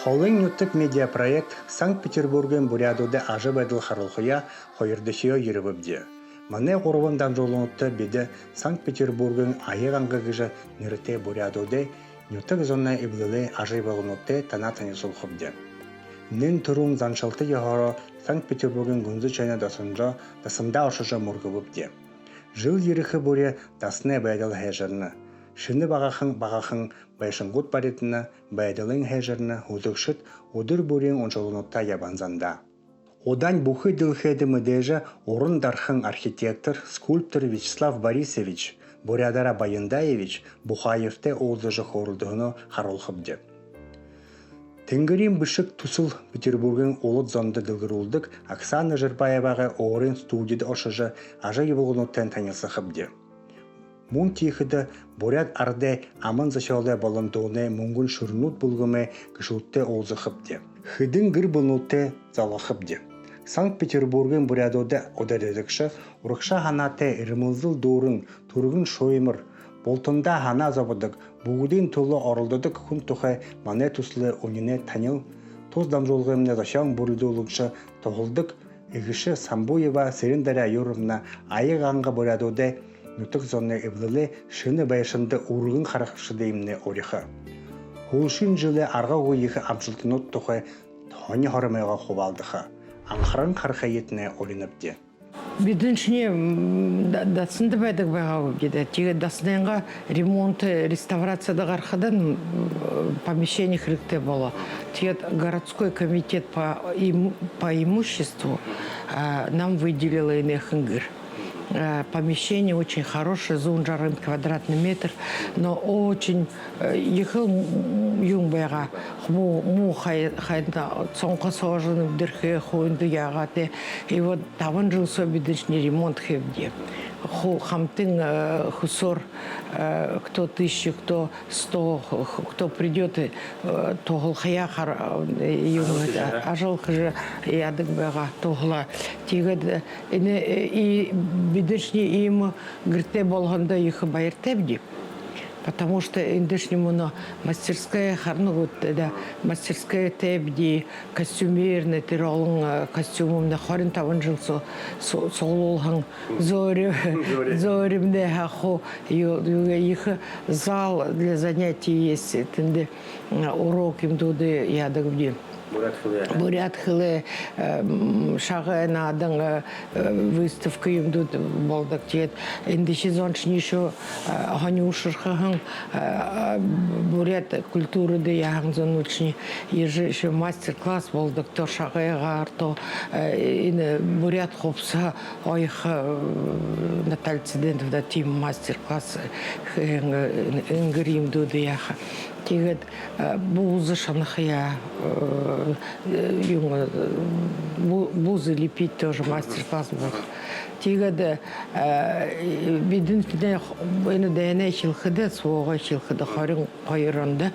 Холын нютык медиапроект Санкт-Петербургын бурядуды ажы байдыл харылхуя хойырдышыё еребебде. Мане горван дамжолунутта биде Санкт-Петербургын айыганга гыжа нирте бурядуды нютык зонна иблылы ажы байгунутте тана танысулхубде. Нин турун заншалты яхаро Санкт-Петербургын гунзы чайна дасында ошыжа мургубубде. Жыл ерихы буре дасны байдыл хэжарны. Шыны бағахын байшынгут баритына байдылың хэжарны худықшыт удыр бурен ончолунутта ябанзанда. Одан бухы дылхэді мүдежі орын дархын архитектор, скульптор Вячеслав Борисович Бурядара Баяндаевич Бухаевте олдыжы хорылдығыны харолхыбды. Тенгерин бышык тусыл Петербургын олыт зонды дылгырулдык Оксана Жырбаеваға орын студияда ошыжы ажа ебылғынуттен танылсықыбды. Мун тихыда бурят арде аман зашалда баландоне мунгун шурнут булгыме кышылтте олзыхыбды. Хыдын гыр булнутте залахыбды. Санкт-Петербургын бурядода одадедікші урықша ханате ирмылзыл дорын тургын шоймыр болтында хана забыдык бугудин тулы орылдыдык күн тухай мане туслы онине танил тоз дамжолғымне зашаң буридолукша тоғылдык игіші Самбуева Серендаря Юровна айыганға бурядода нутык зонны эвлылы шыны байшынды ургын харақшы деймне орихы. Хулшын жылы арға ойығы амшылтынут тухай тони хорымайға хубалдыхы. Анхаран хархаетне олиныбде. Бидіншіне дасынды байдық байға өбдеді. Теге дасынайынға ремонт, реставрацияда қарқадан помещение хрикте было. Теге городской комитет по имуществу нам выделил инехынгыр. Помещение очень хорошее, зунжарын квадратный метр, но очень ехал юнгбайга, му хайда цонка сожжены в дырхе хуинду ягате, и вот таван жил собедочный ремонт хевде. Хамтын хусор, кто 1000, кто 100, кто придет, то голхаяхар ажал хже ядык бага тогла. Тигад и бидешни им грте болганда их байртебди. Потому что индешнему мастерская харнугут, да, мастерская тебди, костюмерный тиролын костюмом на хорин таван жил сололхан зоримде хахо, их зал для занятий есть, тенде урок им туды ядагвди. Бурят хылы шағы надың выставка емдуд болдық тет. Эндеші зоншын еще ғанюшырқығын бурят культурыды яғын зон учни. Ежі еще мастер-класс болдық то шағы ғарто. Бурят қопса ойық Наталья Цидентовда тим мастер-класс үңгір емдуды яғы. Тегет бузы шанахия, бузы лепить тоже мастер-класс был. Тегет бидинфине эне дәне чилхиде, суога чилхиде харин кайранда,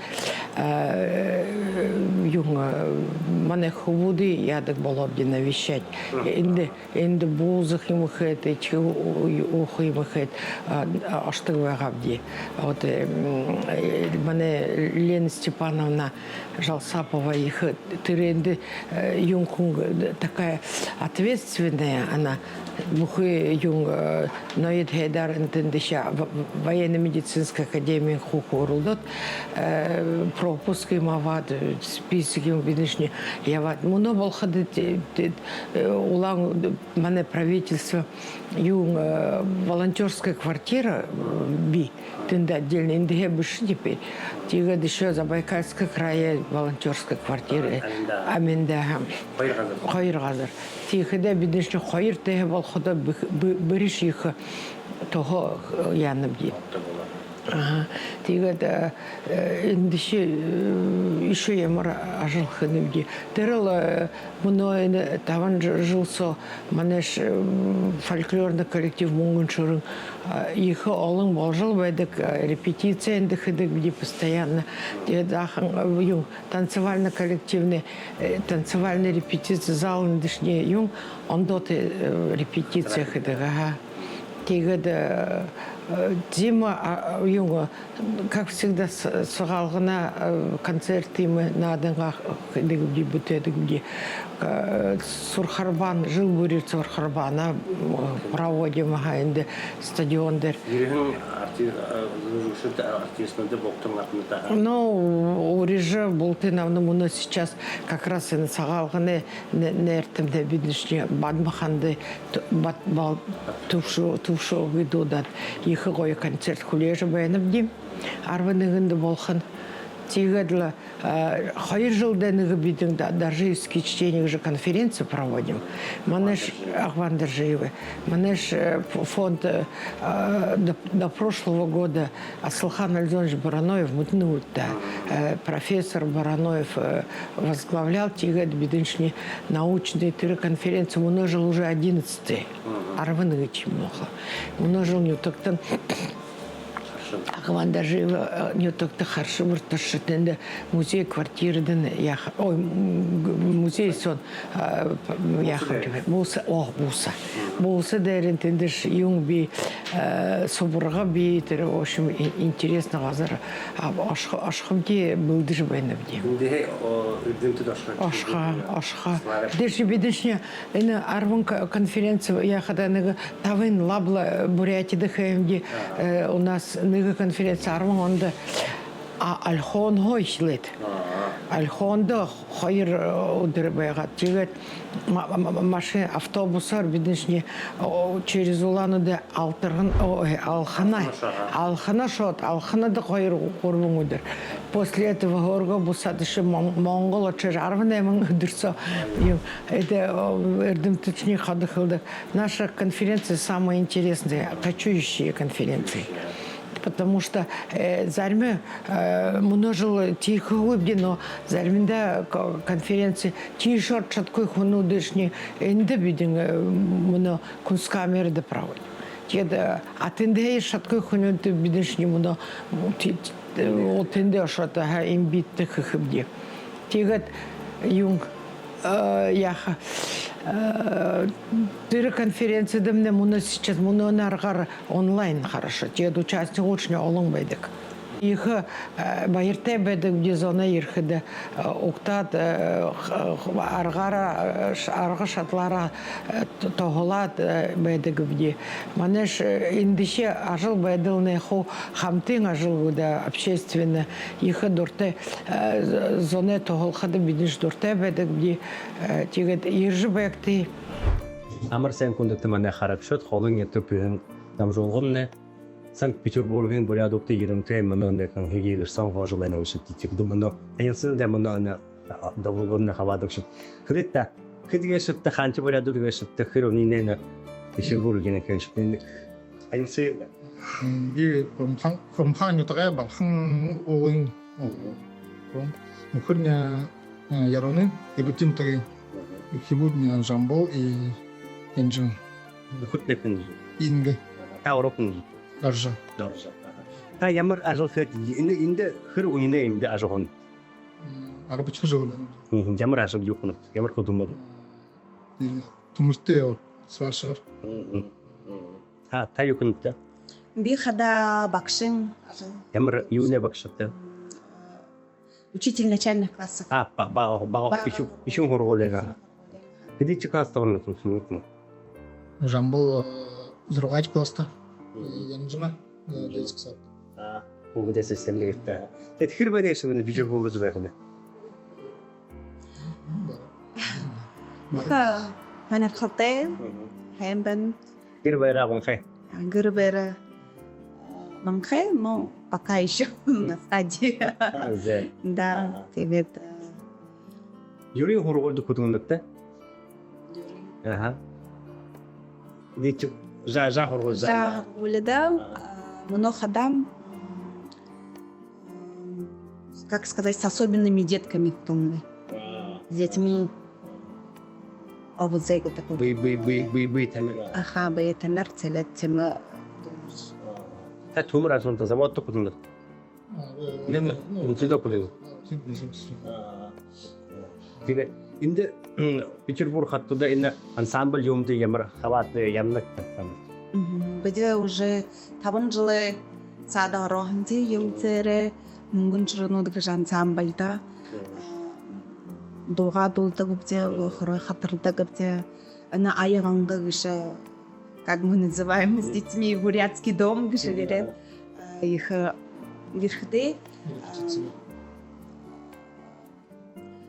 мане хубуды ядык болобди навещать. Инде бузых ему хэт, эчи уху ему хэт, аштык вагабди. Вот мане Лена Степановна Жалсапова, их тыренды юнгкунг такая ответственная, она бухы юнг ноет хейдар интендища военно-медицинской академии хухурулдот пропуск им авад список им видишь я вад муно болхады улан мане правительство юнг волонтерская квартира би тында отдельно индеге быши теперь тига еще Забайкальская края волонтерской квартиры аминда хайргазар тихиде бидишне хайр теге болхода бириш их того яныбди тига индиши еще ямар ажылхыныбди терел муно таван жилсо манеш фольклорный коллектив мунгуншурын их олың болжыл байдык репетиция индихидык бди постоянно танцевально коллективный танцевальный репетиция зал индишне юн ондоты репетиция хидыга Тэгээд Дима Юнга, как всегда, сыгалгына концерты мы надо где бутеды где Сурхарбан жил будет Сурхарбана проводим инде стадиондер. Ну, уреже Болтыновна у нас сейчас как раз и на сагалганы нертемде бидишне бадмаханды тувшо видудат их гой концерт хулеже бәйніп дим арванығынды болхан тигадла хайыр жылданығы бидың Доржиевский чтение же конференцию проводим. Манеш Ахвандержиевы, манеш фонд до прошлого года Асылхан Альдонович Бараноев мутнут-то профессор Бараноев возглавлял тигад бидыншни научные конференции. Множил уже 11-й. Арванығы чемноха. Множил не токтан Ахван даже не только хорошо вырташетенде музей квартирден я ой музей сон я буса дерентендеш юнгби соборга би тер в общем интересно газар ашхамки булдыш бенебди ашха деш бидешне ина арван конференция я хаданыгы тавын лабла бурятида хэмди у нас конференция армонда альхон хойшлет альхонда хайр удербайга тигет машина автобусар бидешне через улануда алтыргын алхана шот алханада хайр курбуңудер после этого горго бусадышы монгол чарване мыңдырса это эрдим точнее хадыхылды наша конференция самая интересная кочующие конференции. Потому что зарьме множил тихо выбди, но зарьминда конференции тишор чаткой хуну дышни инде бидин мно кунсткамеры да проводит. Теда атенде шаткой хуну ты бидишни мно отенде шата ха имбит хыбди. Тигат юнг яха Тыры конференция дымне муна сейчас муна наргар онлайн хорошо. Те участник очень олон байдык. Их байырте байдык где зона ирхиде уктат аргара арга шатлара тоголат байдык где. Манеш индише ажил байдылны ху хамтын ажил да общественно их дурте зоне тоголхады бидиш дурте байдык где тигет иржи байкты. Амар сайн хүндэгт манай харагшод холын ятөпөн намжуулгын Санкт-Петербургийн бурядукты ерөнтэй мөнөндөн хийгэрсэн хожлын өсөт дэмэнэ янсын дэмэнэ давуулгын хавадагш хэрэта хэдгээсэт ханч бурядукээс тэрхөрөний Петербургийн кэншпэн янсы 이 검판이 들어가 방한 오인 그냥 여러는 이부터 되게 기분이 잠보 이 엔진 хөтлөхэн 인게 таурын даже та ямар ажил энэ хэр үений энэ ажил 아까 쳐줘라 ямар ажил юу хэнэ ямар хөдөлмөр түмүстээ свашар та юу хэнэ Би хада бакшин ямар юуны багштай учитель начальных классов. бишүүн хургуулга хэдий ч класстайг нь жамбо зургач класста янжма детский сад бүгдээс сэлгээтэй тэгэд хэр барьяаш нь бижиг хөөс байх нь Ха манайх хотел хэмбэн хэр барьяагын хэ гэрбэр манхэ но пока еще на стадии. Да, тебе Юрийн хургуулд хөдөлгөөнтэй аха дич за хургуул за уледа много дам, как сказать, с особенными детками в том, с детьми. Обузей такой. бий тамир Аха, бейтамер целетим. та төмөр асуунтаа заводтой хөдөлгөөн нэм үнэтэй полив тэгээ энд Петербург хаттуда энэ ансамбль юмд ямар хаваад ямнаг Беде уже табан жылы сада роханти юмцере мөнгөн чрнууд гэж анцаан байда. Дуга дулдаг где хорой хатардаг где она аянга гэж как мы называем с детьми бурятский дом гэж говорят. Их верхды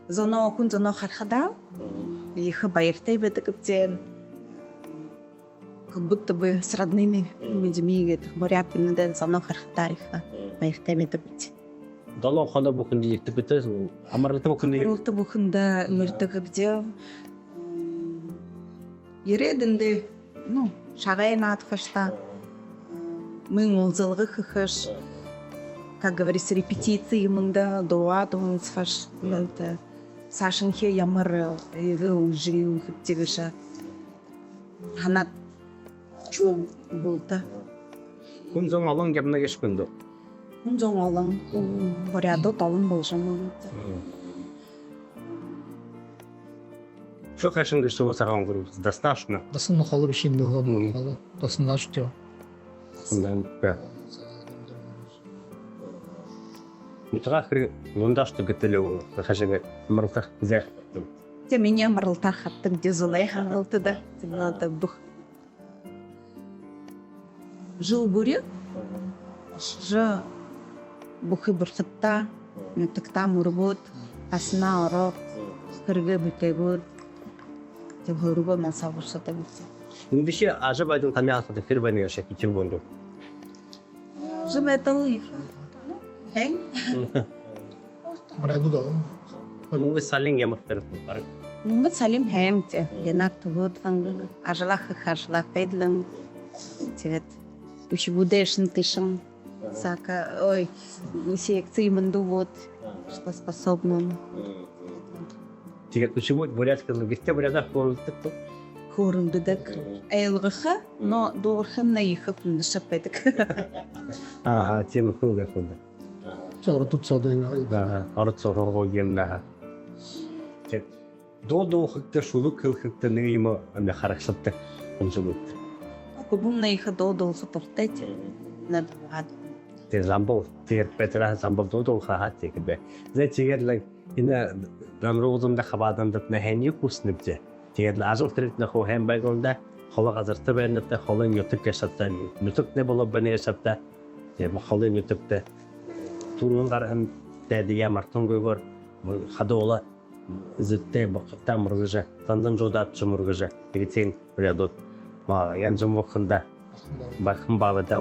зоно хүн зоно харахада их баяртай байдаг где как будто бы с родными людьми гэдэг бурятныдаа зоно харахтаа их баяртай байдаг. Долоо хоноо бүхэнд ягдаг битээс амарлалтаа бүхэнд Рулта бүхэндээ мөрдөг где Ерэдэндээ ну шагай наадхашта мы улзалгах хэш как говорится репетиции мында дуа думсфаш это Сашинхе ямар уже хэвтигэша ханаа чуу болта хүн зон олон гэмнэ гэж хүндө. хүн зон олон бурядад олон болшон Что хашин гэж суусан гөрөв достаточно. Досын холо биш юм нөгөө холо. Досын наш тё. Сондан бэ. Митрахри лундашты гэтэлөө хашиг марутах зэх. те меня марлтар хаттым дезулай хангалты да надо бух жил буре жа бухы бурхтта нутакта мурбут асна ороо кыргы битэгүүд тэг хөргөө масавштай бит Үндиши ажабайдын тамяасад фирбаны яшаа хичэв бондо. жимэтал хэн Марагу да. Мөнгө салин ямар тэр баг. мөнгө салим хэмт янак төгөөд ажлах хашлах педлэн тэгээд учбудэшн тишин сака ой секции мандувод что способно Тэгээд үчигүүд бурятскаа гэртээ бурятаа болдог. хөөрөмдөг айлгах но дуурхан на их нэшапэдэг Аа тийм хөөг хүнд. Чагаар туцаад байна. Да орцоо гойгэнна. Тэгээд доо хөгтө шулук хөгтө нэг юм амь харагшдаг юм шиг. губум на их додол супортет над Тэгээд замбо тэр петра замбо доо хаадаг бэ. Тэгээд л энэ рамруудамда хаваадамд на хэний хүснэвчээ. Тэгээд азуур тэрт на хоо хэм байгуулда холоо газартай байнадаа холын ютг гэсэлтэй нүтгнэ болоо баньясапта тэгээд холын ютгтэй турун гаран тэгээд ямартонгойгоор хадуула зэттэй багтаа мөргөж тандан жуудаад ч мөргөж тэгээд тийм рядот ма янзум вохнда бахан бавада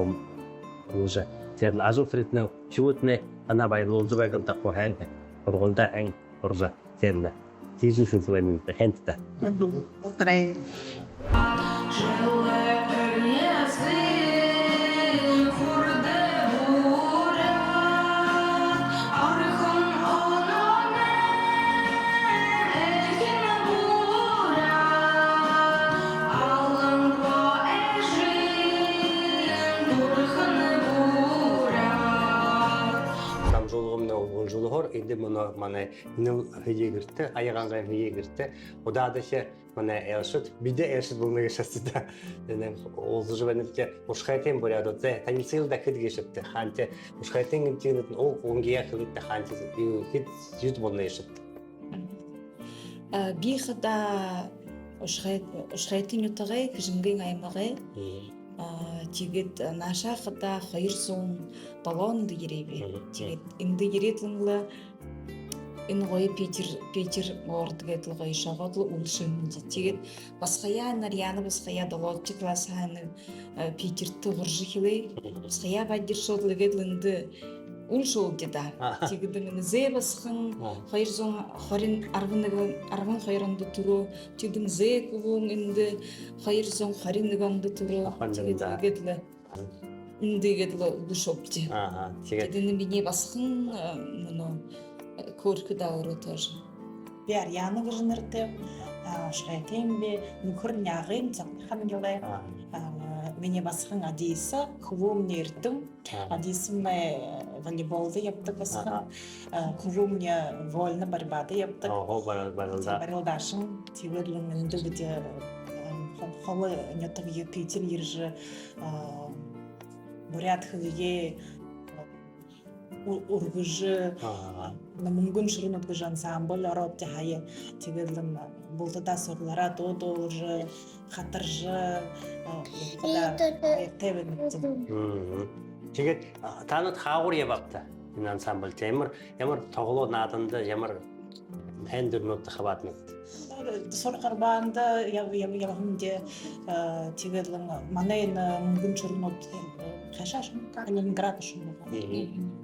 уже тэгээд азуур тэрт на чууднэ ана байлуулж байгаа тахо хэн оргонда ан оржа тэгээд тийшүүс вэн хэнтта прай жолгоор энд манай энэ хийгэртэ аягангаа хийгэртэ удаадаше манай элшэт бидэ элшэт бүмэг шатта энэ уулзжвэнэлтэй ушхайтын бурядод танилцал дахид гэшэвтэ хаанте ушхайтын гинтэнд унгия хөвтэ хаанте хэд жид болно яшэт би хада ушхайтын ютагай хижингийн аймагай тэгээд наашаа хада 200 баллон дээрээ тэгээд энэ дээрээ энэ гоё Питер орд гэдэг гоё шогоод үлшин тэгээд басхая нарьяна басхая долоочи класс хааны Питер турж хивэ басхая бадиршод лэгэдлэнд үлшөө гэдэг тэгээд энэ зэ басхан 220 12 төрөө тэгээд зэ гүн энэ 221 онд төрөө тэгээд ингээд л үлшөөч тэгээд энэ миний басхан көрхөд авротож би Ариана гэж нэртэй шайтын би нөхөр нягын цагхан гэлээ миний басхан Адиса хөвөм нэртэн Адисмэ волейболды yaptık басхан хөвөм вольно борьбады yaptık барылдашын тиверлэн өндөг холы нётовые Питер ерже бурят хвие ургыжы на мөнгөн ширнут гыж ансамбль ороод хаяа тэгэл булдада сурлара доолжы хатаржы Тэгээд танад хаагур яваавта энэ ансамбль ямар тоглоо нааданда ямар хендернууд хаваадна. Сургарбаанда явахынде тэгэл манай энэ мөнгөн ширнут хашаш Калининград шум.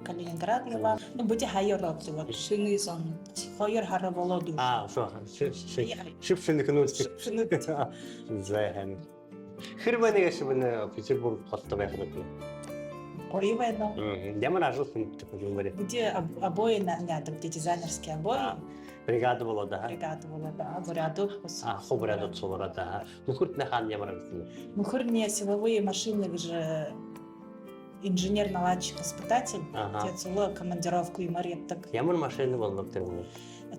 Калининград ява бути хаяа ороод яваад Шиний сон. хоёр хараа болоод. Шо. Шипшин хөнөөс. Зайхан. Хэрвээ шивэн Петербург хоттой байх юм. Гоё байна. Ямар ажил хийдэг юм бэ? Бути обои надад дизайнерские обои. Бригада болоод аа. Бригада болоод бурядов. Хобрядот суулгадаа. Нөхөрт хаан ямар гэсэн. Нөхөр не силовые машины же инженер-наладчик испытатель. Тецло командировку и мареттак. Ямар машины болдог юм.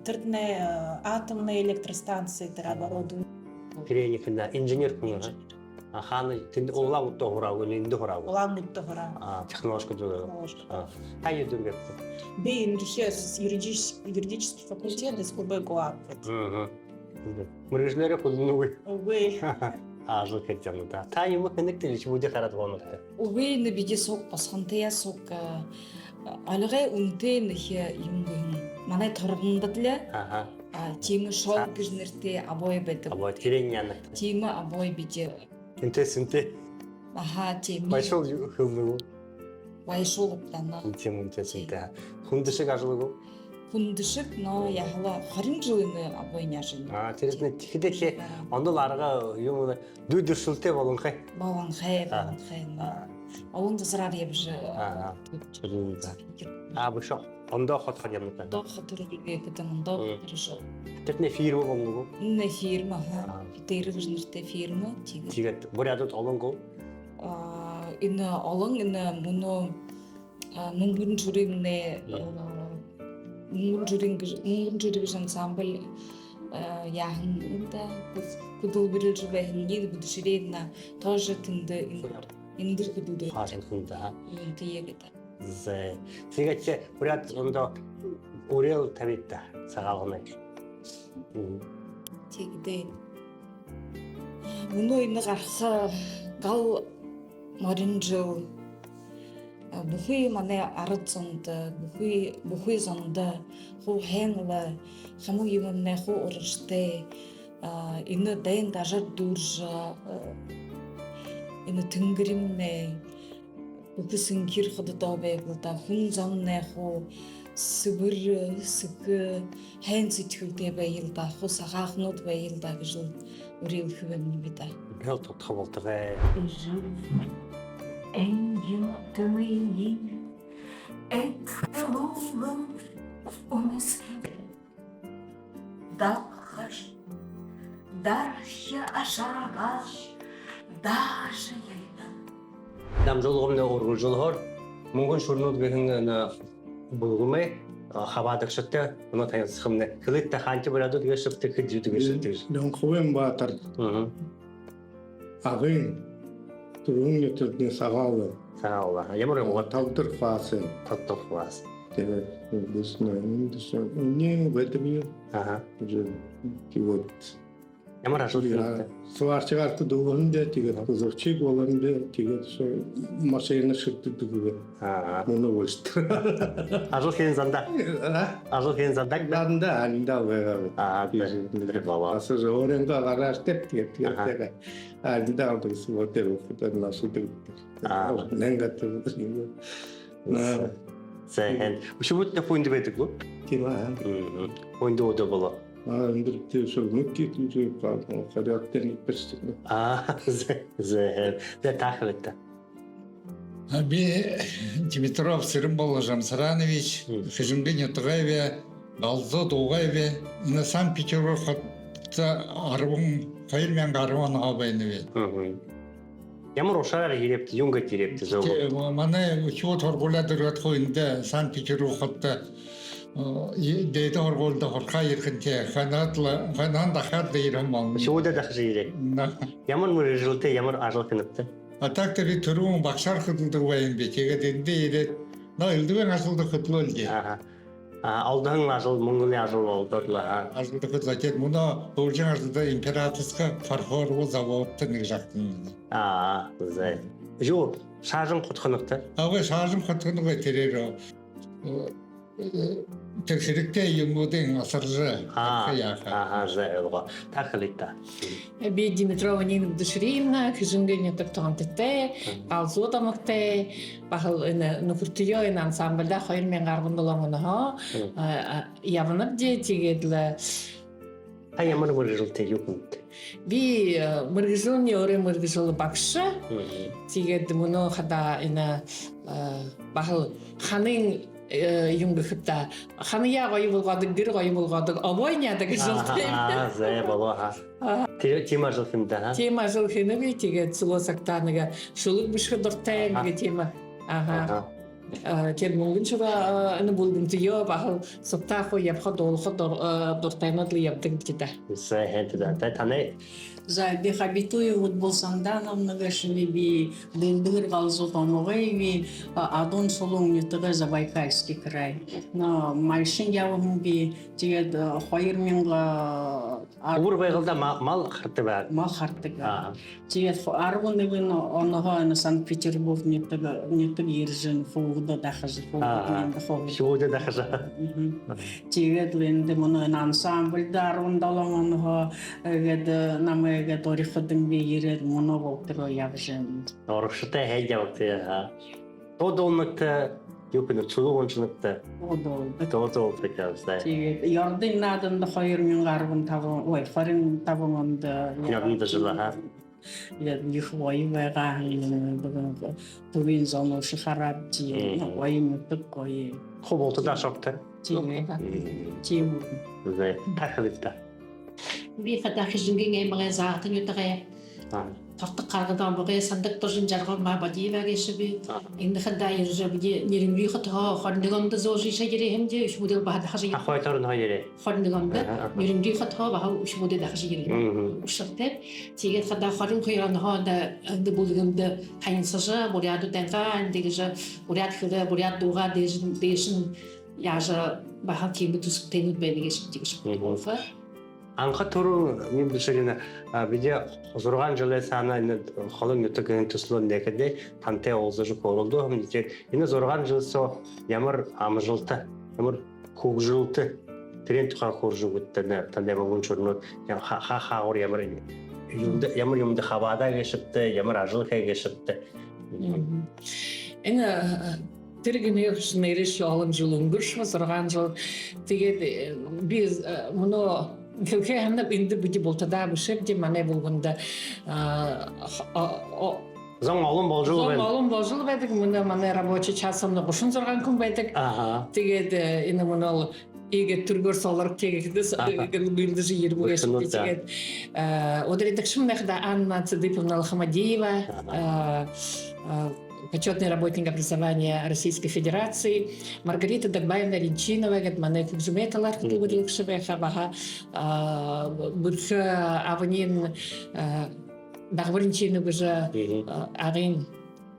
Тэрдне атомные электростанции тэр оборудование. Переникна инженер хүн. Хааны тэнд улаан удаа хураагүй энд хураагүй. Улаан удаа хураа. Технологик зүйл. Хаяа дүнгээ. Би инженер юридический факультет из КБГУА. Мөрөжлөрөө хөлнөгүй. Увы. Ажил хийж байгаа да. Та юм хэнэгтэй л бүдэ хараад гооноо. Увы нэ биди сук басхантая сук алгай үнтэй нэх юм манай торгондод л тийм шоу гэж нэртэй абой байдаг. Абой тэрэн яна. Тийм абой биди Интесэнтэй. тийм Байшул хөлнөгүй. байшул плана. Тийм интесэнтэй. Хүндэшиг ажиглаагүй. Хүндэшиг нөө яхала 20 жилийн абой няшин. Тэр нэг тэгэхдээ ондол арга юм дүйдэршүүлтэй болгонхай. Баван хай. Овон засраар явж. Бушо. Ондоо хотход юм даа. Доо хотрыг гэдэг ондоо хэрш. Тэрний фирм болгоно. Энэ фирма дээр гэж нэртэй фирма тэгээд бурядад олонго. Энэ олон энэ мөнгөн журинэ мөнгөн журин ансамбль яахан энэ кудубирж байна будширена тоже тэнд энэ дэр кудубир хаасан хүнда. Тэгээд тэгээд буряд ондоо өрөөл тавита цагаалгана. Тэгээд мөнөө энэ гарах гал моринжо бүхий манай ард зонд бүхий зонд хуу хэнла хаму юм нэ хуу урштэй энэ दैन дажар дүрж энэ тэнгэрэмнэ бүхэсэн гэр ходдоо байгуулда хүн зам нэ хуу сүбэр сүг хэн зэтгүүтэй баялда хуу сагаахнууд баялда гэж өрөөл хөвөн бид аа. Гэл тотх болтгоо. En tøyi et loven omes дахаш дархя ашаргаш даш Дамжуулгын ургуулжлохоор мөнгөн шүрнүүд гэн бүгмэ хаваадагштай өнөө таянсхамна хэлэттэй хаанч барадууд гэшвтэй гэж юудаг гэж. Нон хувен баатар. Агын түрүүний төрний сагаал. Сагаал. Ямар юм тавдар фаас. Тавдар фаас. Тэгээд энэ бэтми кивот. Ямар ажил хийдэг? Суарчгаалт дүүгэндээ тэгээд зөвчиг болгондээ тэгээд машин шигддэг. Мөн үст. Ажил хийн занда. Ажил хийн занда. Данда анда байгаа. Тэр баба. Асуу өөрөнгө гараастай тэгээд анда авдаг смотер фотор насудаг. Нэнгат. Сайн. Үшүгт пүнд байдаг уу? Тийм аа. Пүнд удаа болоо. Эндэртэй шүү нүкий гэж харагддаг нэг person. Зэ таахвэта. Би Димитров Сырымбол Жамсаранович, Хижимгин Ятгаеве, Галзо Дугаеве, на Санкт-Петербург 2010 авайнвэ. Ямар ушаар хийрэвт юнга хийрэвт зөө. Манай хүүд хоргуулаад ирэх хойнд Санкт-Петербургт Дэйдэ хоргуулда хорхаа ирхэнтэй ханаад дахаад ирэн мөн. Шүүдэд ахж ирээ. Ямар мөрөжөлтэй ямар ажил хэнэвтэй. Атактери төрүүн багшаар хөдөлдөг байм би. Тэгээд эндээ ирээд элдвэн асуулт хөдлөөлье. Алдан ажил Монголын ажил болдорлаа. Асуулт хөдлөж мөнө өөржин асуулт императорска фархор завод нэг жагтан. Зэ. Юу шаажин готхоногтой. Аваа шаажим хөтлөнөгөө тэрээр тэр хэрэгтэй юмудын асаржаа. Зэ. Тахлита. Би Димитрова Нина Душриевна, хижингэн ятаг тоонттэй, галзуудамагтай, бахал нөхөртөё энэ ансамблда 2017 оноос явнад тэгээд Ямар мөрөжөлтэй юу хүнтэй. би мөргөжлөний өөрөө мөргөжл багш. Тэгээд мөнөө хада энэ бахал ханын юм гэхтээ ханья гоё болгодог, гэр гоё болгодог, обойнядаг гэж хэлдэг. Зэ болоо. Тийм ажил хэмдэ. Тийм ажил хийнэ тэгээд суулсагтаа нэг шүлэг бишг дуртай нэг тийм. Тэр мөнгөн чуга энэ бүлгэнтё бахал сутааху явхад олоход дуртаймад ли явдаг гэдэг. Зэ хэдэ таны За би хабитую вот болсанда намнага шими би дендер галзу томогой би адон солон нютага Забайкальский край. Но машин явам би тэгээд 2000 Ур байгальда мал хартай байг. мал хартаг. Тэгээд 11 оноогоо Санкт-Петербург нютаг иржин фууда дахаж фууда. Шүүдэд ахж. Тэгээд лэнде моно ансамблда 17 оноогоо гээд намайг ориходан би ирээд моно болтро явжин. Орштой хайж явдаг. Тодоннот юу гэнэ чулуунчнот тодоо фэкэлстай. Тэгээд Ярдын нааданд 2015 ой 25 онд Явна дэжлаа. яг их воевага төвийн зоно шахарат чи воемөд гоё. Хоболтод ашигтай. Тийм. Зэ тахлита. Би хата хижингийн эмгээ заахын ютгаа тартаг гаргадан бгээ сандак тожин жаргал ма бадиваගේ шиби энэ хада иржэбги нэрмгийхт хорнигомд зоожи шагири хэмжээ ишмүдэл бахад хашиг Ахвайтар нойре. хорнигомд нэрмгийхт бахаа ишмүдэл хашигири ушартэй тэгээд хада хорин хойрон хоонда энэ бүлгэнд хайнсажа буряд тэнтаа дэгэж буряд хөрө буряд дуга дэшин яжа бахаа кимбитус тэнүүд бэлгэж тийгш болфа Анхад түрүү юм бишгэн видео 6 жилийн сана энэ холон нутгийн төслөө нэгэдэ тантай уулзаж хөрөлдөө юм жишээ энэ 6 жилээс ямар амжилттай ямар хөгжүүлэлттэй тэрийн тухай хуржигдтэй тантай мөнгөн чөрнөд хаагур ямар юмд хаваада гэштэй ямар ажил хийгээштэй Энэ тэргийн нэрш олон жил өнгөрч 6 жил тэгээд би мөнөө Хэмхээ хамнаа энд бид болтодаа бишэд манай болгонда зам олон болжул байдаг манай рабочий часамна 36 хүн байдаг. Тэгээд энэ мөнөө игэ түргөр солор тэгэхдэс гүндэс ирбугээс тэгээд одредакшн нахда Анна Цыдыповна Хамадиева почетный работник образования Российской Федерации, Маргарита Дагбаевна Ринчинова, Манек Джуметалар, Хабаха, Бурха Аванин Дагваринчинова же Арин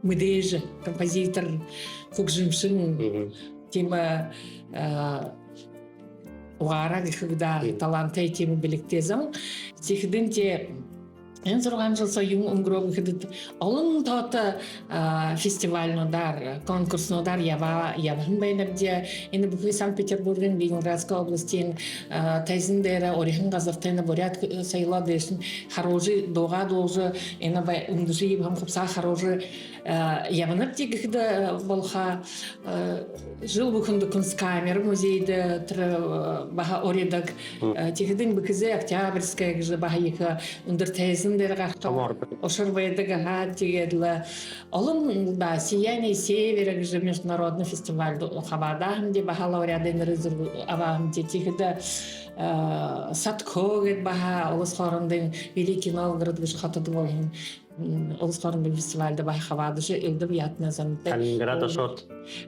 Мыдеж, композитор Фукжимшин, Тима Уара, когда таланты Тима Белектезом, Тихдинте Энэ 6 жил союн өнгөрөөг ихэд олон тоотой фестивальнуудаар, конкурснуудаар явсан байна где энэ бүхий Санкт-Петербургийн Ленинградской областийн тайзан дээр өөрийнх газартай буряд саялаа дэсэн харуулж дуугаа дуулж энэ үндсий хамхсаа харуулж явнад тэгэхэд болха жил бүхэнд Kunstkammer музейд баха орядаг тэгэхэд бүхзээ Октябрьская гэж баха их өндөр тайзан дээр гарах ошор байдаг тэгээд олон да сияние севера гэж международный фестиваль хавада где баха лауреаты резерв авам тэгэхэд Садко гэд баха улс хоорондын Великий Новгород гэж хатдаг болон улс хоорондын фестивальд баха хавада ш элдв ятна сантай Калининград шот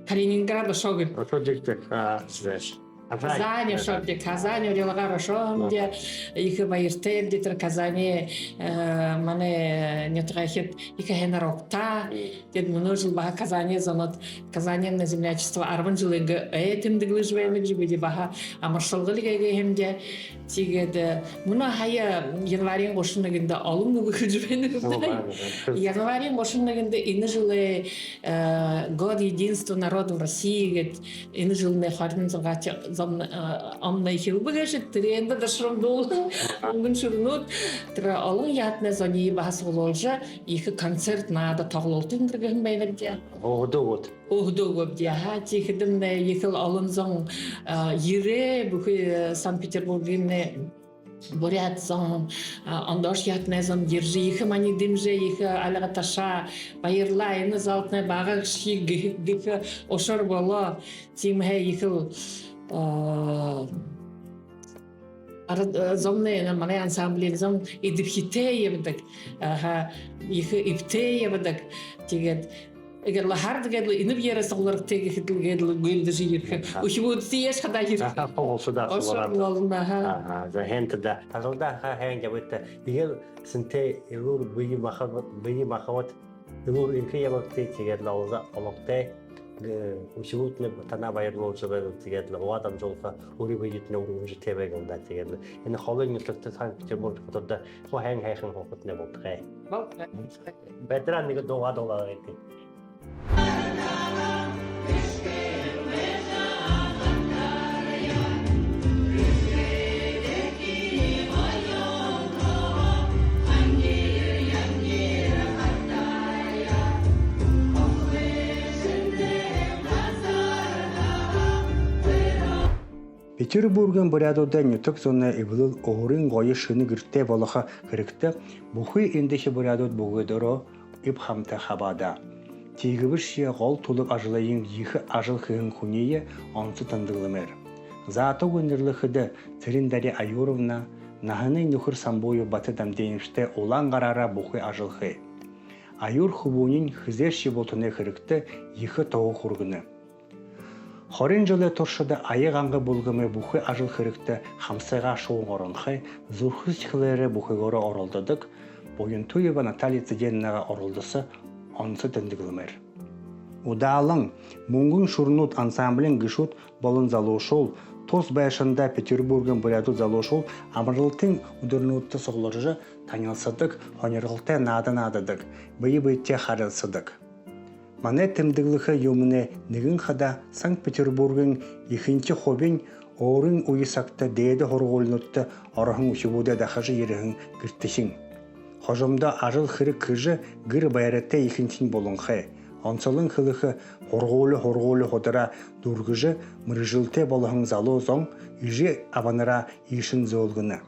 Калининград шогэр project Казань шорде, Казань орелгар шомде, их байртем дитер Казани мане нетрахет, их хенарокта, дед множил баха Казани занот, Казани на землячество арванжилинга, этим деглижвемик жибеди баха, а маршалгалига хемде, тигед, муна хая январин гошнагинда алым гыжвеник. Январин гошнагинда иныжиле год единства народа в России, иныжилне хардин загача амна хилбагашет тренда дашрамдул мун шурнут тра алын ятна зани бахас бололжа их концерт надо таглолтын кыргын байнарда Охдогот я тихдимне ихл алын зон ире бухи Санкт-Петербургне Бурят зон андош ятна зон держи их мани димже их алгаташа байырла эне залтна багы шиг гик ошор бола тимhe ихл зомне на мане ансамбле зом идипхитее бдак их иптее бдак тигет эгер ла хард гедл иниб ярас олар теге хитл гедл гөлдө жирх ушбуд тиеш хада жир Олсуда олсуда за хентда тазалда хэнгэ бит бигэл синте элур бии махават элур инкиябак тегед лауза олокте ушбудне тана байрлоо жабел тегед лавадам жолха ури бийитне урумжи тебег онда тегед энэ холын нөлтөд Санкт-Петербург хотод хо хэн хайхан хокотне болтгай бетран нэг доо доллар гэдэг Петербургын бурядуда нюток зона ибылыл оғырын ғойы шыны гіртте болыға кірікті бұхы ендеші бурядуд бұғыдыро иб хамта хабада. Тегібір шия ғол тулып ажылайын ехі ажыл хығын күнейе онсы тандығылымер. Зато гөндірлі хыды Цириндари Аюровна нахыны нүхір самбойы баты дамдейнішті олан қарара бұхы ажыл хы. Аюр хубунин хызерші болтыны кірікті ехі тоғы құргыны. Хорин жылы торшыда айығанғы болғымы бұхы ажыл хырықты хамсыға шоуын оранхай, зурхыз чықлары бұхы ғоры оралдадық, Бойынтуева Наталья Циденнаға оралдысы онсы тіндігілмер. Удалың, мұңғын шурнут ансамблин гышут болын залошол, тос байшында Петербургын буряду залошол, амырлтың удырнутты соғларжы танылсыдық, хонерғылты нады-надыдық, бейі-бейтте харылсыдық. Мане тімдіглігі юмыне нігін қада Санкт-Петербургын ехінчі хобин орын уйысақты дейді хорғолынытты орахын үшібуды дақажы ерігін кірттішін. Хожымда ажыл қыры күжі гір байретті ехінчін болынқы. Онсылын қылығы хорғолы ходыра дұргыжы мұрыжылты болығын залы зоң үйжі абаныра ешін золғыны.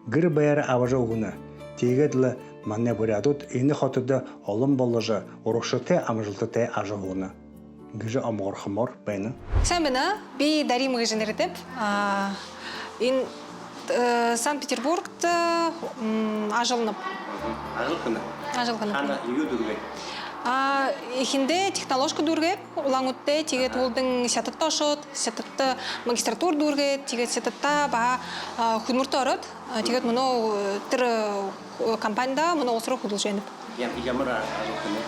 Гір байары аважы оғыны. Тегедлі манне бурядут ені хотыды олым болыжы орықшыты амыжылтыты ажығуны. Гіжі амор-хымор бәйні. Сән біні бей дарим ғыжынырдып. Санкт-Петербургты ажылынып. Ажылқыны? Ажылқыны. Қана үйі дүргей? Ихинде технологка дүргеп, улаңутте тегет олдың сятытта ошот, сятытта магистратур дүргет, тегет сятытта баға хүнмұрты орыт, тегет мұны тір компанияда мұны осыры құдыл женіп. Ямыра ажылқыны?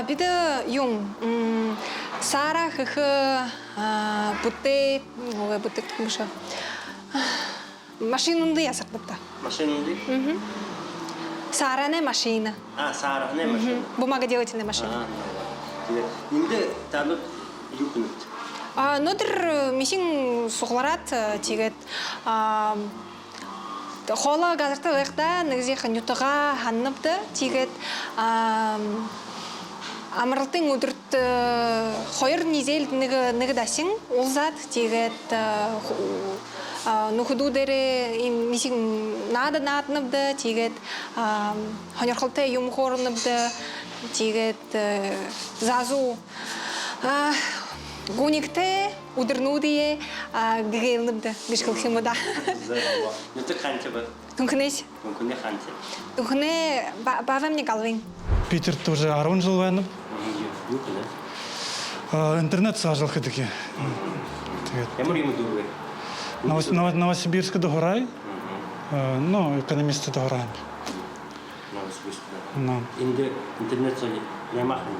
Биді юм, сара хықы бұтты күміша. Машинынды ясырдыпта. Машинынды? Сараная машина. Сараная машина. Бумагоделательная машина. Инде талып юкнут. Нодыр мисин суғларат тегет хола газарты лықта негізі ханютыға ханныпты тегет амырлтың өдірт хойыр низел нігідасың ол зат тегет нухуду дере мисин надыныпды тегет хонерқылты юм хорыныпды тегет зазу гуникте удырнудие ггелныпды гышкылхимыда. Нұты қанчы бар? Түнкінес. Түнкіне қанчы? Түнкіне бавам не қалвин. Питер тоже 10 жыл вайнып. Юкіне? Интернет сажыл хыдыки. тэгээд Ямар юм дүүргээ? Новосибирскд хорай. Ну, экономистд хорай. Новосибирск. Энд интернет ямахан.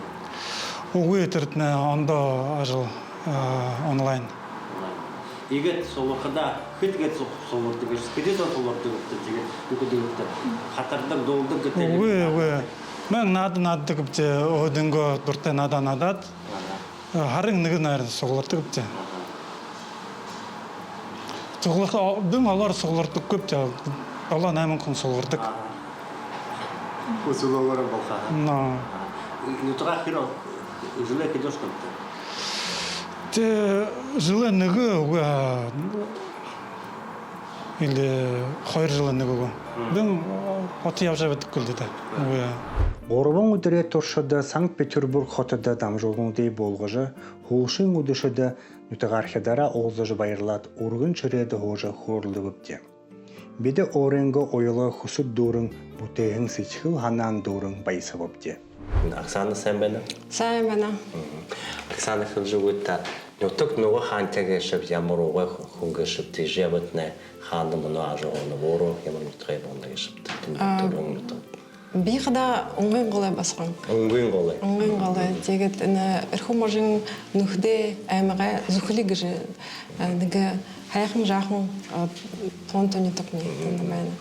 Үгүй тэрднэ ондоо ажил онлайн. Тэгээд суулгахда хэтгээд суулгадаг гэж хэдий суулгадаг гэдэг тэгээд үгүйдээ хатардаг дуулдаг гэдэг. Үгүй. Мен надад гэж өдөнгөө дуртай надад харин нэг найр суулгадаг гэж. Цуглах дэн алар суулгадаг гэж 7-8 хүн суулгадаг. Усулогоор болхаа. Но Нутгаа хэрэг жилээ гэж байна. Тэ жилээ нэг или 2 жил нэг дэн хот явж байдаг л дээ. Гурван өдрөө туршид Санкт-Петербург хотод дамжуулгуудыг болгож, хуулшин өдөшөд нүтэгархадара уулзаж баярлаад өргөн чирээд хоожо хөөрлөгөвдө. Бид оренго оёло хүсүд дүүрэн бүтээн сичхүү ханаан дүүрэн баясавбдэ. Оксана сайн байна. Сайн байна. Оксана хэлжүүгүйт нутаг нөгөө хаантайг шив ямар угаа хөнгө шив тийжэвэтнэ хаан мөн ажоон бороо ямар нутгай бонда шив тэмдэг. Би хада унгийн голой басган. Унгийн голой. Тэгээд энэ эрхөмжин нүхдэ аймага зүхлийг гэж нэг хайхан жаахан понтоны топны байна.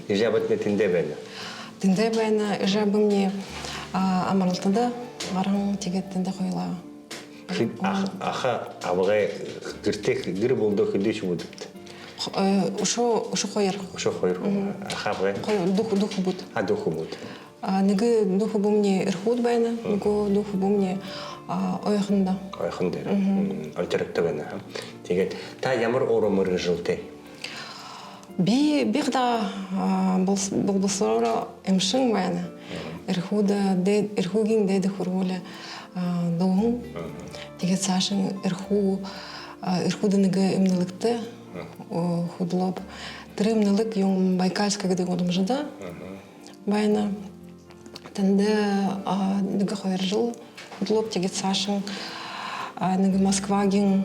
Ижабатны тэндэ байна. Тэндэ байна. Ижабымны амралтанда гаран тэгээд тэндэ хойлоо. Аха авгай гэр болдох хэлж бүдэгт. Ушо хоёр. Аха авгай. Дух бут. Дух бут. Нэг дух бумны эрхүүд байна. Нэг дух бумны ойхонда. Альтернатив байна. Тэгээд та ямар урамөр жилтэй? Би бигда болбосоро эмшин байна. Эрхүүгийн дээд хөргүүлээ дуухан. Тэгээд цаашин эрхүүд нэг эмнэлэгтэй худлоб. Тэр эмнэлэг юм Байкальска гэдэг удамжида байна. Тэндэ нэг 2 жил худлоб тэгээд цаашин нэг Москвагийн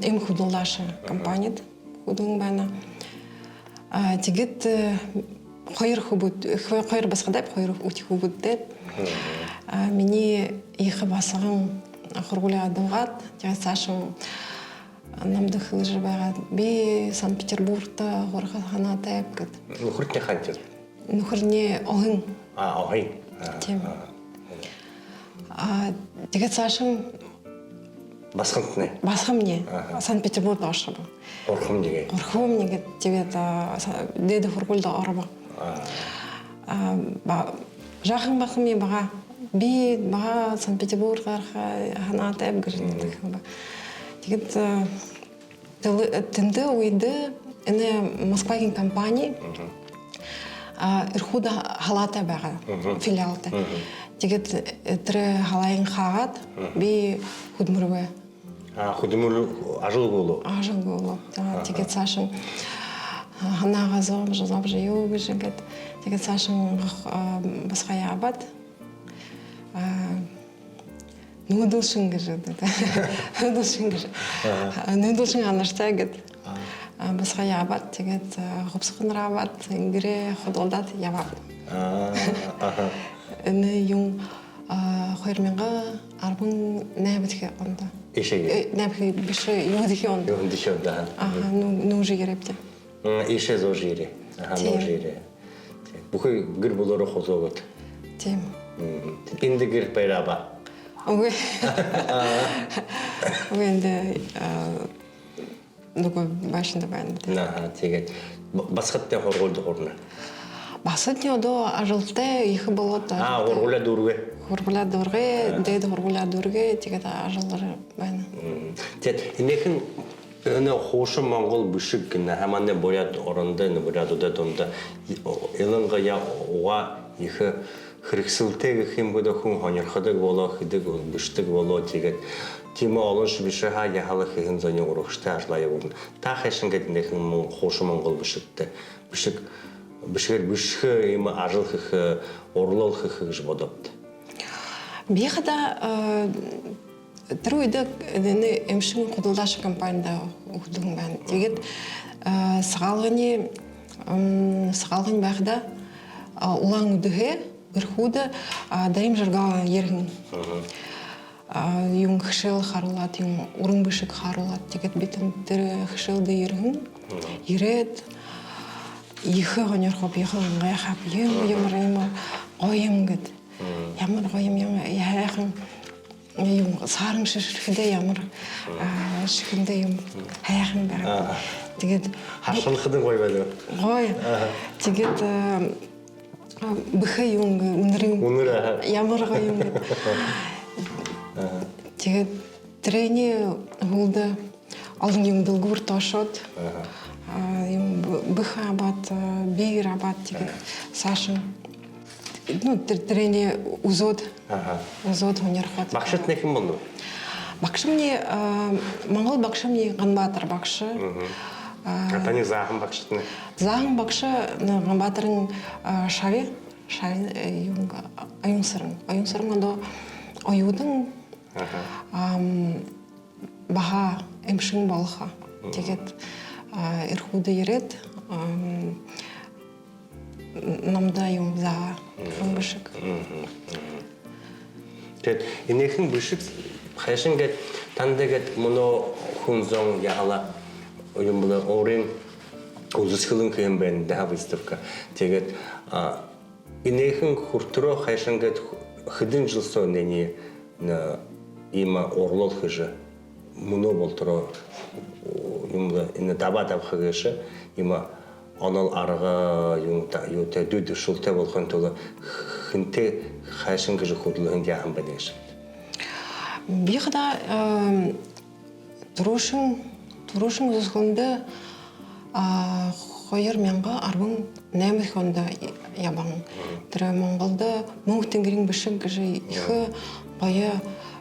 эм худалдаач компанид худун байна. Тэгээд хоёр басгадаг хоёр үтих хүүгдээд миний их басган хургуулаа дунгаад тэгээд цаашин намд хэлж байгаа би Санкт-Петербургт хурхал ханаатай гэд. Нөхөрний хаанч? Нөхөрний охин. Охин. Тийм. Тэгээд цаашин басгантны. Басгамны Санкт-Петербургт оршив. Орхомныг. Тэгээд дээд хургуулда оров. Жаахан бахми бага би бага Санкт-Петербургаар ханаатай гэж хэлдэг. Тэгээд тэндээ үедээ энэ Москвагийн компани эрхүүд халаатай байгаа филиалтай. Тэгээд тэр халаайн хаагаад би хөдмөрвэ. Хөдмөр ажил. Тэгээд цаашин ханаагаа зомж юу гэж ингээд тэгээд цаашин басгаа яваад нүүдэлшин гэж нүүдэлшин анартай гэд басгаа яваад тэгээд хувцсахнаар аваад ингэрээ худалдаад яваад. Энэ юм 2018 онд. Нэбхи биш юу дэх онд. Нүүж ирэвдэ. Ишээ зожире. Нүүжире. Бүхий гэр болоороо хозоогод. Тийм. Энд гэр байраба. Үгүй. Энд нөгөө башинда байна. Тэгээд басгаттай хоргуулд хорно. Басгатны одоо ажилтай их болоод. Хоргуулаа дүүргээ. Дээд хоргуулаа дүүргээ тэгээд ажилтар байна. Тэгээд энэхэн энэ хоошин Монгол бишиг гэнэ хамааны бояд орондоо боядуудад донд яланга уга их хэрэгсэлтэй гэх юм бол хүн хонирхдаг болоо хэдэг бишдэг болоо тэгээд тийм олон биш хаяа халах хэн зөний урагштай ажлаа явуулна. Та хайшин гэдэг нэхэн хоошин Монгол бишигтэй бишгээр бишх юм ажил хийх урлал хийх гэж бодоод. Би хада Тройдак эне эмшин худалдаш компанияда өглөн байна. Тэгээд сагалганы байхда улаан үдэхэ өрхүүд дайм жаргаа яргэн. Yung хшэл харуулаад yung уран бишиг харуулаад тэгээд битэн тэр хшэлдэ яргэн ирээд ихэ хонёрхоо бихэ гайхап ямар гоём гэд ямар гоём яахан юм саран шишрэхэндээ ямар шихэндээ юм хайхан байгаа. Тэгээд харшилхдаг гоё байна. Гоё. Тэгээд бихэ юм үнэр ямар гоём гэд. Тэгээд трени хулда олон юм дэлгүүр тоошоод юм бихэ абат би рабат тэгээд сашин ну трени үзод хонёрхот. Багшд нэг юм болов. Багшмны Монгол багшмны Ганбаатар багшы. Таны заахан багшд. Заахан багшы Ганбаатарын шави юм аюунсаран до оюудан баха эмшин болха. Тэгээд эрхүүдэ ирээд намда юм заа бишиг. Тэгээд энэхэн бишиг хайшин гэд тандагэд моно хүнзон яала юм бол орын үзэсгэлэн хэм байна да выставка. Тэгээд энэхэн хүртрөө хайшин гэд хэдэн жил сонэний на има орлол хэжэ моно болтроо юм энэ дабадав хэгэшэ има онол арга юм та юутай дүд шултай болгон тул хинтэ хайшин гэж хөдлөнд яхан байна гэж. Би хада турушин үзэсгэлэндээ 2018 онд ябан. Тэр Монголда мөнх тэнгэрийн бишиг гэж их гоё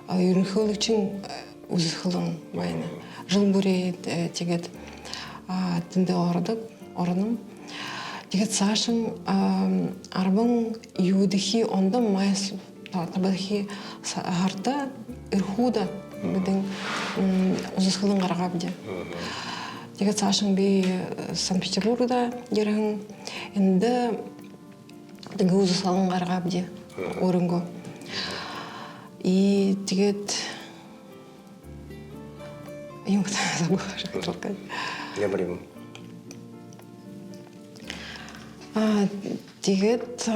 ерөнхийлөгчийн үзэсгэлэн байна. Жил бүрээд тэгээд тэндээ орном. Тэгээд цаашин 10 юудхи ондон майс табахи харта эрхүүда бидэн үзэсгэлэн гаргавд. Тэгээд цаашин би Санкт-Петербургда яран энд тэгээд үзэсгэлэн гаргавд өрөнгө. И тэгээд юм забыл. Я брим. Тэгээд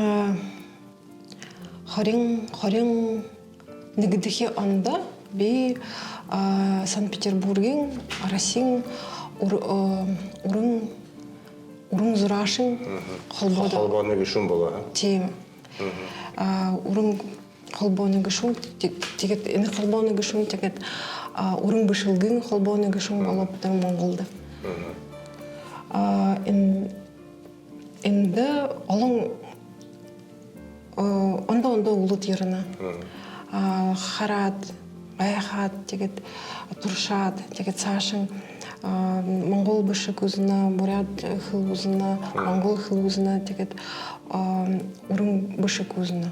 хорин нэгдэхи онда би Санкт-Петербургийн Российн уран зурашин холбооны гишүүн болоо. Тийм. Уран холбооны гишүүн тэгээд энэ холбооны гишүүн тэгээд уран бишилгийн холбооны гишүүн болоод Монголда. Энд олон ондоо улууд ярина. Хараад, гайхаад, тэгээд туршаад, тэгээд цаашин Монгол бишиг үзнэ, бурят хэл үзнэ, монгол хэл үзнэ, тэгээд уран бишиг үзнэ.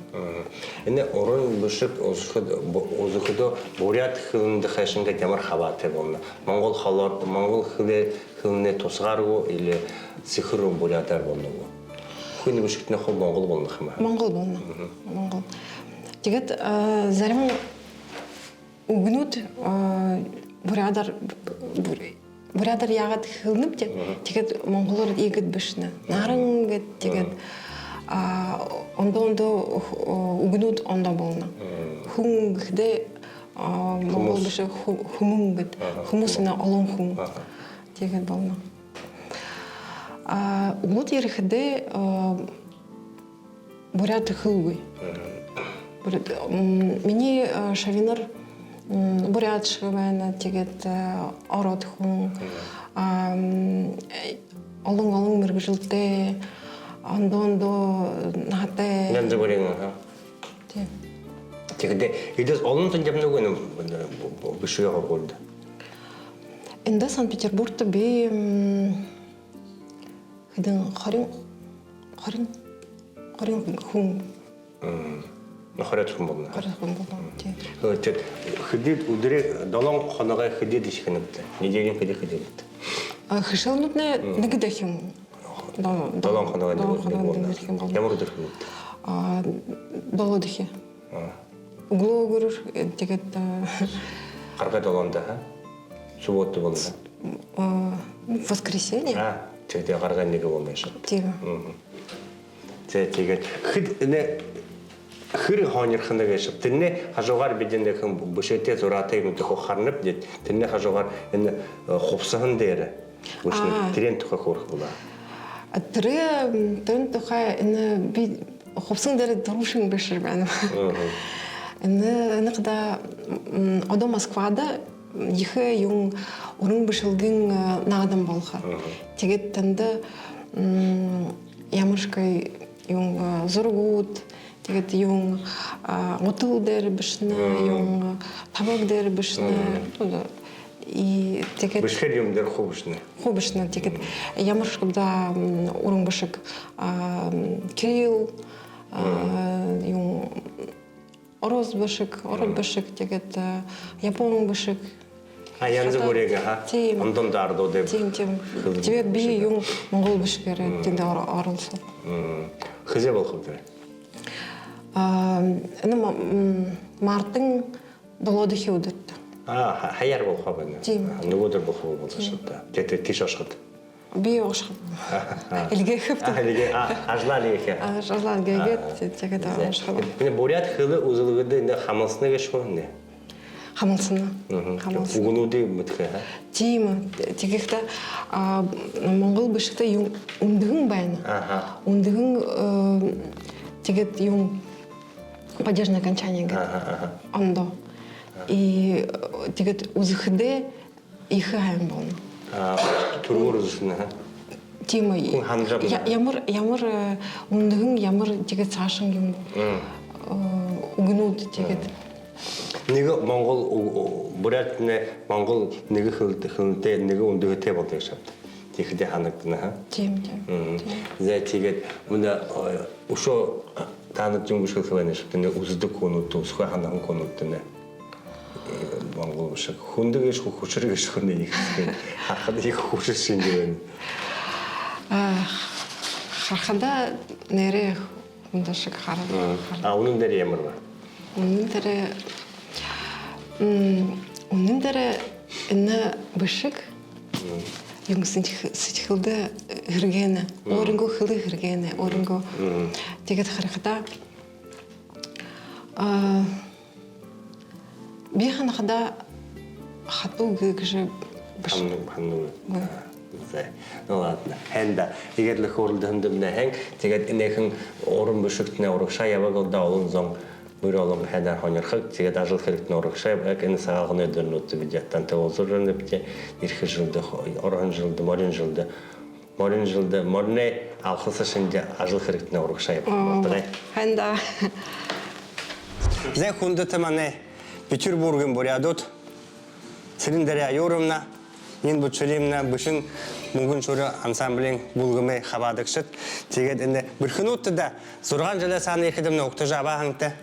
Энэ уран бишиг үзэхэд бурят хэлэнд хайшингээд ямар хаваатай болно. Монгол холоор монгол хэлнээ тусгааргүй или сихэр бурятаар болно. Хүн бишигтний хол монгол болно юм аа. Монгол болно. Монгол. Тэгээд зарим үгнүүд бурятаар яагаад хэлнэвдэ? Тэгээд монголоор ийгэд биш нэ. Наран гэд тэгээд ондоо үгнүүд ондоо болно. Хүн гэхдээ монгол биш хүмүүн гэд хүмүүс нэ олон хүн тэгээд болно. Үгнүүд ирэхдээ бурят хэлгүй. Миний шавинар бурятчик байна, тэгээд ород хүн олон мэргэжилтэй ондоо наатай. Янз бүрийн тэгээд эдээс олон тань явна уу биш яг гоонд. Энд Санкт-Петербургт би хэдэн 20 хүн Нохорот хүн болно. Хорхон болон тий. Өтөд хөдөд өдрөө 7 хоногоо хөдөд ишхэнэвтэй. Нэгэн хөдөд. Хшилнутны нэг дэх юм. 7 хоногоо нэг юм. Ямар өдөр хөдөд? Долоо дэх. Углоо гөр тэгээд Гаргаад олонда хаа. Субботу болно. Воскресенье. Тэгээд гаргаад нэг болно шүү. Тийм. Тэгээд хэр хоньорхон гэж тэрний хажуугаар биднийхэн бүшээтэй зураатай юм дэх харнап дээд тэрний хажуугаар энэ хувцсан дээр бүшний тэрийн тухай хөрөх була. Тэрэн тухай энэ би хувцсан дээр дөрвшин биш байна. Энэ когда одо Москвада их юм уран бишэлгэн наадам болхоо. Тэгээд танд ямаршкай юм зургууд тэгээд юм утул дээр бишнэ юм табак дээр бишнэ и тэгээд бишхэр юм дээр хувшнэ. Хувшнэ тэгээд ямаршкада уран бишэг Кирилл юм Орос бишэг, тэгээд Япон бишэг. Янз бүрийн ондон дардуу дээр. Тийм. Тэгээд би юм Монгол бишгээр тэнд оролцсон. Хизээ болох үү? Энэ мартын 7 дахь өдөрт. Хаяар болох байна. Нөгөөдөр болох болно шүү дээ. Тэгээд тийш ашигт. Би ашиг. Илгээхв. Ажлаа гээгээд тэгээд ашиг. Энэ бурят хөлө үзүүлгэдэ энэ хамлсны гэж шүү нэ. Хамлсан. Угнуудыг мэдхэ. Тийм. Тэгэхдээ Монгол бишгтэй юм өндгөн байна. Өндгөн тэгээд юм падежное окончание гэдэг. Ондо. И тэгээд үзэхдээ их хайм болно. Түргөр үзсэн. Тийм ямар өндгөн ямар тэгээд цаашин юм угнууд тэгээд нэг Монгол бурятны Монгол нэг хөлдөө нэг өндөгтэй болдог шат. Тэгэхдээ ханагдана. Тийм. За тэгээд мөн өшөө танад юм биш хөлөө байна шүү. Тэний үздэг хүнүүд өсгөө ханаган хүнүүд нэ. Монгол шиг хүндэгш хүчрэгш хүнээ их харахад их хүчрэг шингэр байна. Харахада нэрээ хүнд шиг хараад. Үнэн дээр ямар ба? Үнэн дээр энэ бишэг юм сэтгэлдээ хэрэгэнэ. Өөрөнгөө хөлөө хэрэгэнэ. Өөрөнгөө тэгээд харахада би ханахада хатуу гэж биш. Ну ладно. Хэнда тэгээд л хөөрөлд хөндөмнэ хэн тэгээд энэхэн уран бишэгтнээ урагшаа яваагаа олон зон бүрэлэн ханаар хоньорхог тэгээд ажил хэрэгтний урагшаа яг энэ саагны өдрнүүд видеотантай уулзрын битээ ирэх жилдээ орон жилдээ морин жилдээ морны алхас шинж ажил хэрэгтний урагшаа явуулдаг. Хэнда Зэ хүндэт манай Петербургийн бурядууд Цэрэндэрэ юурамна энэ бүчрэмна бишин мөнгөн шүрэ ансамблийн бүлгэмэ хавадагшд тэгээд энэ бэрхнүүтэд 6 жилээс хана ихэдэмнэ өгтөж аваахантай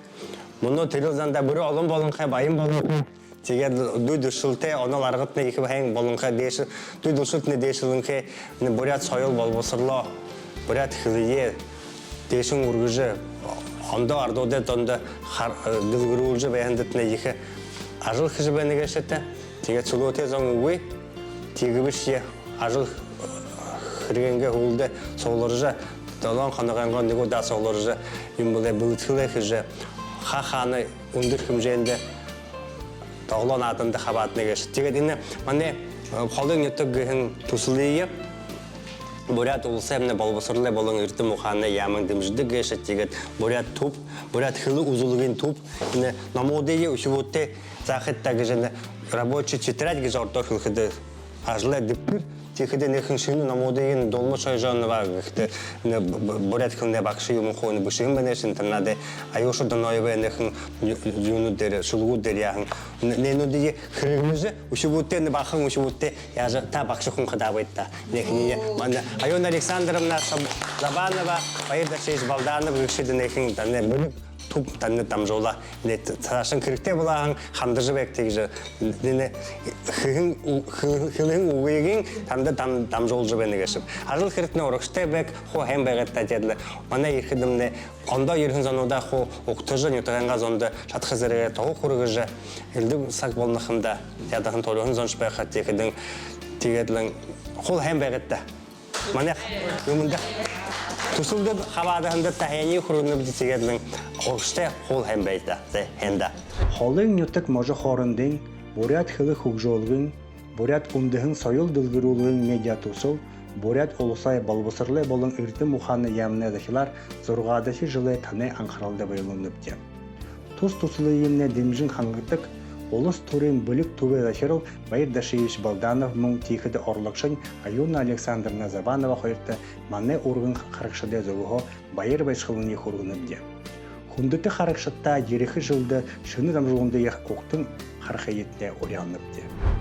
мөнөө телевизанда бүрэ олон болонхай баян болонхай тэгээд дүйдөршөлтэй онол аргатны их байн болонхай дээш дүйдөршөлтний дээшлэнхэ энэ буряд соёл болбосрлоо буряд хөлие дээшин үргэж ондоо ардуудад донд дэлгэрүүлж байхандтны их ажил хийж байна гэштэй тэгээд цулуутэй зон үгүй тэгвэш ажил хэрэгэнгэ хөлдө сууларж 7 хоногоон нэг удаа сууларж юм болоо бүлтгэлээ хийж хаханы өндөр хэмжээнд тоглоом нааданд хаваад нэгэж тэгээд энэ манай холын ятгийн төслийг бурят улсамны болбосрлоо болон эрдэм ухааны яман дэмждэг гэж тэгээд бурят төв бурят хөлөг үзүүлгийн төв энэ номуудын өшвөтэй заахтаа гэж энэ рабочий тетрадь гэж ордог хэлэхэд ажлаа дэвтэр тэгэхэд нөхөн шинэ номуудын долмоч хойжон баг гэхдээ энэ бурят хөлний багш юм хоо энэ бүшин бэнэш интернет аюушд ноёвэ нөхөн юунууд дээр шулгууд дээр яхан нэнүүдийн хэрэгмэжэ өшвөтэй бахан өшвөтэй яаж та багш хүн хадавайта нөхний манай Аюна Александровна Забанова Паида Шейш Балданов гүшид нөхөн тань туп танны дамжула не цаашын киркте булаан хандыржы бектеги же не хилин уйгин тамда дамжуулжы бенегешип ажыл киркне орокште бек хо хем бегетта дедле мана ирхидимне онда ирхин зануда хо октожы нютаганга зонда шатхазере тоо хурыгыжы элди сак болнахында ядахын торохын зонш бехат текидин тигедлен хол хем бегетта мана юмунда тусулды хабадахында тахяни хурыгны битигедлен оркште хол хем бейта хенда холын нютак можа хорындын бурят хылы хугжолгын бурят умдыхын союл дылгырулгын медиа тусул бурят олусай балбысырлы болын ирти муханы ямнедахилар зоргадашы жылы таны анхаралда байлыныпты. Тус тусулы емне демжин хангытык олыс турин бөлік тубе дашырыл Байыр Дашевич Балданов мұң тихіді орлықшын Аюна Александровна Забанова қойырты манне ургын қарықшыды зөгіғо Байыр Байшқылыны құрғыныпты. Хундыты қарықшытта ерехі жылды шыны дамжуғынды еқ көктің қарқайетіне оряныныпты.